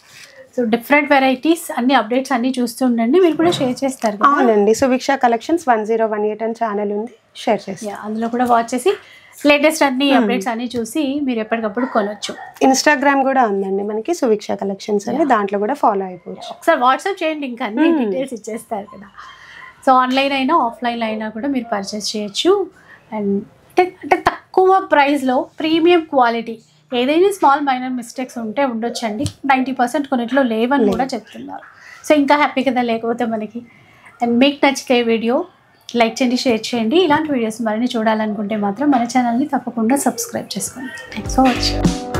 Speaker 1: సో డిఫరెంట్ వెరైటీస్ అన్ని అప్డేట్స్ అన్ని చూస్తూ ఉండండి. మీరు కూడా షేర్ చేస్తారు కదా.
Speaker 2: అవునండి, సుభిక్ష కలెక్షన్స్ 1018 అని ఛానల్ ఉంది, షేర్ చేస్తాను.
Speaker 1: అందులో కూడా వాచ్ చేసి లేటెస్ట్ అన్ని అప్డేట్స్ అన్ని చూసి మీరు ఎప్పటికప్పుడు కొనొచ్చు.
Speaker 2: ఇన్స్టాగ్రామ్ కూడా ఉందండి మనకి, సుభిక్ష కలెక్షన్స్ అని, దాంట్లో కూడా ఫాలో అయిపోవచ్చు.
Speaker 1: ఒకసారి వాట్సాప్ చేయండి, ఇంకా అన్ని డీటెయిల్స్ ఇచ్చేస్తారు కదా. సో ఆన్లైన్ అయినా ఆఫ్లైన్ అయినా కూడా మీరు పర్చేస్ చేయొచ్చు. అండ్ అంటే తక్కువ ప్రైస్లో ప్రీమియం క్వాలిటీ, ఏదైనా స్మాల్ మైనర్ మిస్టేక్స్ ఉంటే ఉండొచ్చండి. 90% కొన్నిట్లో లేవని కూడా చెప్తున్నారు. సో ఇంకా హ్యాపీ కదా లేకపోతే మనకి. అండ్ మీకు నచ్చితే వీడియో లైక్ చేయండి, షేర్ చేయండి. ఇలాంటి వీడియోస్ మరిన్ని చూడాలనుకుంటే మాత్రం మన ఛానల్ని తప్పకుండా సబ్స్క్రైబ్ చేసుకోండి. Thanks for watching.